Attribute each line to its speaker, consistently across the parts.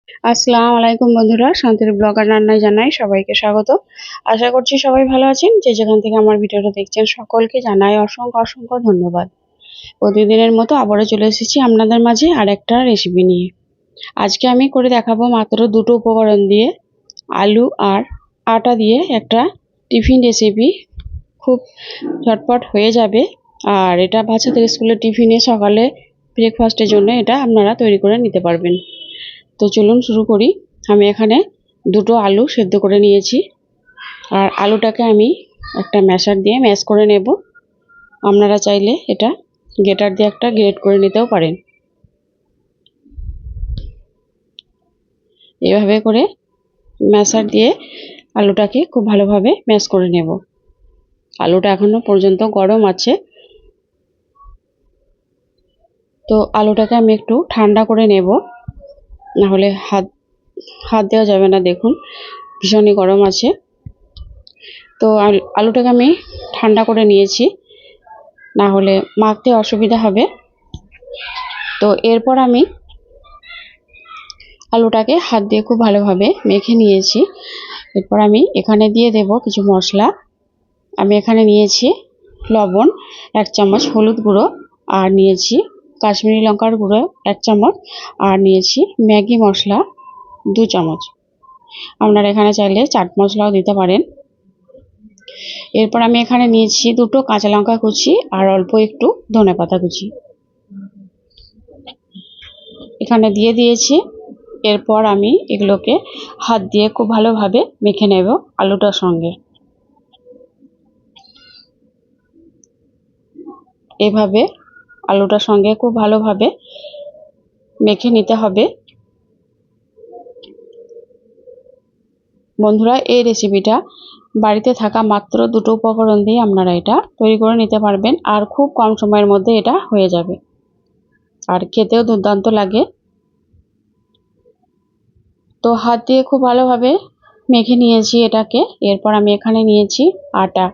Speaker 1: আসসালামু আলাইকুম বন্ধুরা, শান্তির ব্লগার রান্নায় জানাই সবাইকে স্বাগত। আশা করছি সবাই ভালো আছেন। যে যেখান থেকে আমার ভিডিওটা দেখছেন সকলকে জানাই অসংখ্য অসংখ্য ধন্যবাদ। প্রতিদিনের মতো আবারও চলে এসেছি আপনাদের মাঝে আর একটা রেসিপি নিয়ে। আজকে আমি করে দেখাবো মাত্র দুটো উপকরণ দিয়ে আলু আর আটা দিয়ে একটা টিফিন রেসিপি। খুব ঝটপট হয়ে যাবে, আর এটা বাচ্চাদের স্কুলের টিফিনে সকালে ব্রেকফাস্টের জন্য এটা আপনারা তৈরি করে নিতে পারবেন। তো চলুন শুরু করি। আমি এখানে দুটো আলু সেদ্ধ করে নিয়েছি, আর আলুটাকে আমি একটা ম্যাশার দিয়ে ম্যাশ করে নেব। আপনারা চাইলে এটা গ্রেটার দিয়ে একটা গ্রেট করে নিতেও পারেন। এভাবে করে ম্যাশার দিয়ে আলুটাকে খুব ভালোভাবে ম্যাশ করে নেব। আলুটা এখনো পর্যন্ত গরম আছে, তো আলুটাকে আমি একটু ঠান্ডা করে নেব, না হলে হাত দেওয়া যাবে না। দেখুন ভীষণই গরম আছে। তো আলুটাকে আমি ঠান্ডা করে নিয়েছি, না হলে মাখতে অসুবিধা হবে। তো এরপর আমি আলুটাকে হাত দিয়ে খুব ভালোভাবে মেখে নিয়েছি। এরপর আমি এখানে দিয়ে দেব কিছু মশলা। আমি এখানে নিয়েছি লবণ 1 চামচ, হলুদ গুঁড়ো, আর নিয়েছি কাশ্মীরি লঙ্কার গুঁড়ো 1 চামচ, আর নিয়েছি ম্যাগি মশলা 2 চামচ। আপনারা এখানে চাইলে চাট মশলাও দিতে পারেন। এরপর আমি এখানে নিয়েছি দুটো কাঁচা লঙ্কা কুচি আর অল্প একটু ধনেপাতা কুচি এখানে দিয়ে দিয়েছি। এরপর আমি এগুলোকে হাত দিয়ে খুব ভালোভাবে মেখে নেব আলুটার সঙ্গে। এভাবে আলুটার সঙ্গে খুব ভালোভাবে মেখে নিতে হবে। বন্ধুরা, এই রেসিপিটা বাড়িতে থাকা মাত্র দুটো উপকরণ দিয়ে আপনারা এটা তৈরি করে নিতে পারবেন, আর খুব কম সময়ের মধ্যে এটা হয়ে যাবে, আর খেতেও দুর্দান্ত লাগে। তো হাত দিয়ে খুব ভালোভাবে মেখে নিয়েছি এটাকে। এরপর আমি এখানে নিয়েছি আটা।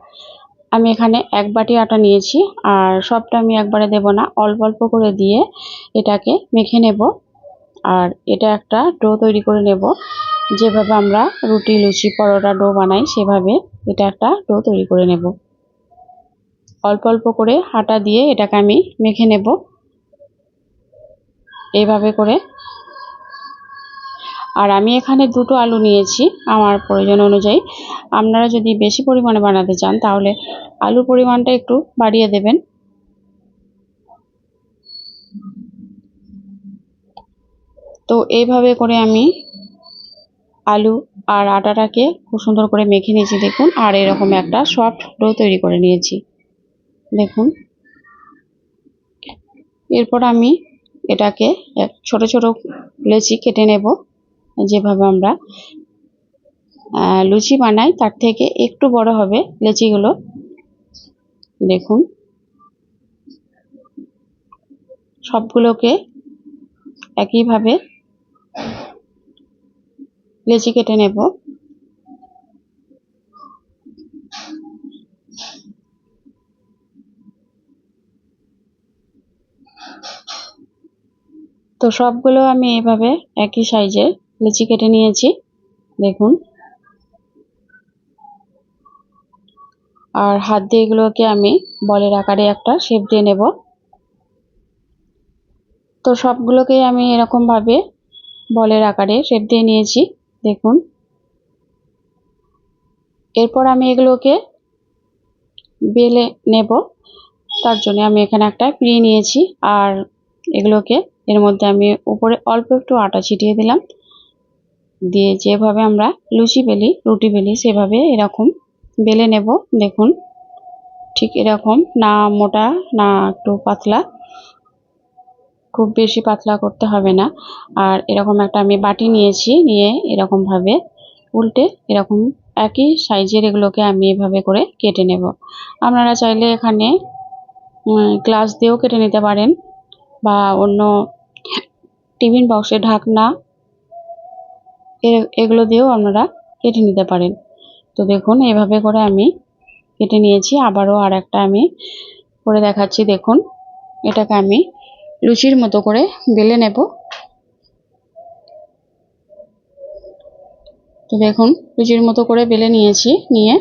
Speaker 1: আমি এখানে 1 বাটি আটা নিয়েছি, আর সবটা আমি একবারে দেব না, অল্প অল্প করে দিয়ে এটাকে মেখে নেব। আর এটা একটা ডো তৈরি করে নেব, যেভাবে আমরা রুটি, লুচি, পরোটা ডো বানাই সেভাবে এটা একটা ডো তৈরি করে নেব। অল্প অল্প করে আটা দিয়ে এটাকে আমি মেখে নেব এইভাবে করে। আর আমি এখানে দুটো আলু নিয়েছি আমার প্রয়োজন অনুযায়ী। আপনারা যদি বেশি পরিমাণে বানাতে চান তাহলে আলুর পরিমাণটা একটু বাড়িয়ে দেবেন। তো এইভাবে করে আমি আলু আর আটাটাকে খুব সুন্দর করে মেখে নিয়েছি দেখুন, আর এরকম একটা সফট ডো তৈরি করে নিয়েছি দেখুন। এরপর আমি এটাকে ছোট ছোট লেচি কেটে নেব, যেভাবে আমরা লুচি বানাই তার থেকে একটু বড় হবে লেচিগুলো দেখুন। সবগুলোকে একইভাবে লেচি কেটে নেব। তো সবগুলো আমি এভাবে একই সাইজে লেচি কেটে নিয়েছি দেখুন। আর হাত দিয়ে এগুলোকে আমি বলের আকারে একটা শেপ দিয়ে নেব। তো সবগুলোকে আমি এরকম ভাবে বলের আকারে শেপ দিয়ে নিয়েছি দেখুন। এরপর আমি এগুলোকে বেলে নেব, তার জন্য আমি এখানে একটা পিঁড়ি নিয়েছি, আর এগুলোকে এর মধ্যে আমি উপরে অল্প একটু আটা ছিটিয়ে দিলাম, দিয়ে যেভাবে আমরা লুচি বেলি, রুটি বেলি সেভাবে এরকম বেলে নেব দেখুন। ঠিক এরকম, না মোটা না একটু পাতলা, খুব বেশি পাতলা করতে হবে না। আর এরকম একটা আমি বাটি নিয়েছি, নিয়ে এরকম ভাবে উল্টে এরকম একই সাইজের এগুলোকে আমি এভাবে করে কেটে নেব। আপনারা চাইলে এখানে গ্লাস দিয়েও কেটে নিতে পারেন, বা অন্য টিফিন বক্সের ঢাকনা এগুলো দিয়েও আপনারা কেটে নিতে পারেন। তো দেখুন এভাবে করে আমি কেটে নিয়েছি। আবারও আর একটা আমি করে দেখাচ্ছি দেখুন। এটাকে আমি লুচির মতো করে বেলে নেব। তো দেখুন লুচির মতো করে বেলে নিয়েছি, নিয়ে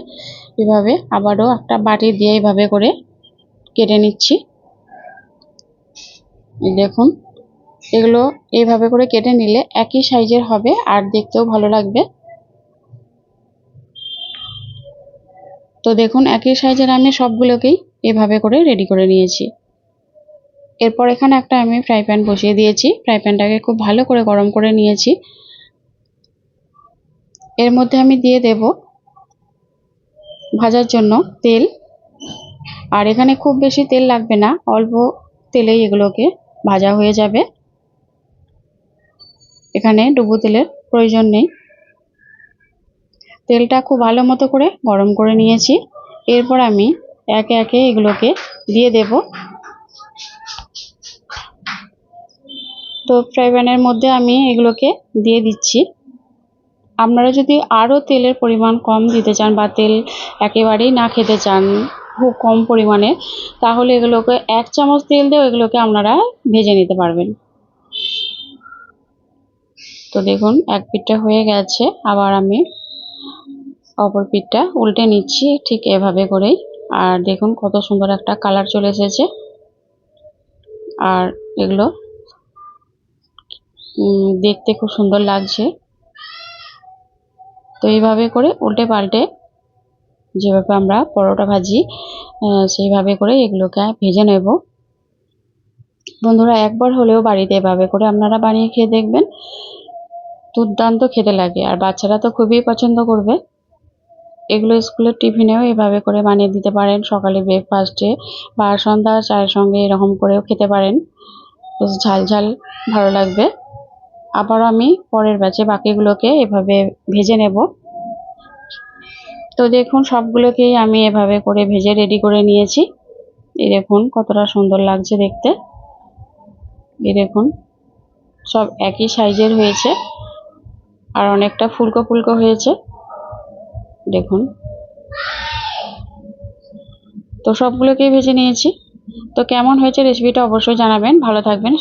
Speaker 1: এভাবে আবারও একটা বাটি দিয়ে এইভাবে করে কেটে নিচ্ছি। দেখুন এগুলো এইভাবে করে কেটে নিলে একই সাইজের হবে আর দেখতেও ভালো লাগবে। তো দেখুন একই সাইজের আমি সবগুলোকেই এভাবে করে রেডি করে নিয়েছি। এরপর এখানে একটা আমি ফ্রাই প্যান বসিয়ে দিয়েছি। ফ্রাই প্যানটাকে খুব ভালো করে গরম করে নিয়েছি। এর মধ্যে আমি দিয়ে দেব ভাজার জন্য তেল। আর এখানে খুব বেশি তেল লাগবে না, অল্প তেলেই এগুলোকে ভাজা হয়ে যাবে। এখানে ডুবো তেলের প্রয়োজন নেই। তেলটা খুব ভালো মতো করে গরম করে নিয়েছি। এরপর আমি একে একে এগুলোকে দিয়ে দেব। তো ফ্রাই প্যানের মধ্যে আমি এগুলোকে দিয়ে দিচ্ছি। আপনারা যদি আরও তেলের পরিমাণ কম দিতে চান বা তেল একেবারেই না খেতে চান খুব কম পরিমাণে, তাহলে এগুলোকে 1 চামচ তেল দিয়েও এগুলোকে আপনারা ভেজে নিতে পারবেন। তো দেখুন এক পিঠটা হয়ে গেছে, আবার আমি অপর পিঠটা উল্টে নিচ্ছি ঠিক এভাবে করেই। আর দেখুন কত সুন্দর একটা কালার চলে এসেছে। আর এগুলো দেখতে খুব সুন্দর লাগছে। তো এইভাবে করে উল্টে পাল্টে যেভাবে আমরা পরোটা ভাজি সেইভাবে করে এগুলোকে ভেজে নেব। বন্ধুরা একবার হলেও বাড়িতে এভাবে করে আপনারা বানিয়ে খেয়ে দেখবেন, দুর্দান্ত খেতে লাগে আর বাচ্চারা তো খুবই পছন্দ করবে। এগুলো স্কুলের টিফিনেও এভাবে করে বানিয়ে দিতে পারেন, সকালে ব্রেকফাস্টে বা সন্ধ্যা চায়ের সঙ্গে এরকম করেও খেতে পারেন, বেশ ঝাল ঝাল ভালো লাগবে। আবার আমি পরের ব্যাচে বাকিগুলোকে এভাবে ভেজে নেব। তো দেখুন সবগুলোকেই আমি এভাবে করে ভেজে রেডি করে নিয়েছি। এই দেখুন কতটা সুন্দর লাগছে দেখতে। এই দেখুন সব একই সাইজের হয়েছে আর অনেকটা ফুলকো ফুলকো হয়েছে দেখুন। তো সবগুলোকেই ভেজে নিয়েছি। তো কেমন হয়েছে রেসিপিটা অবশ্যই জানাবেন। ভালো থাকবেন।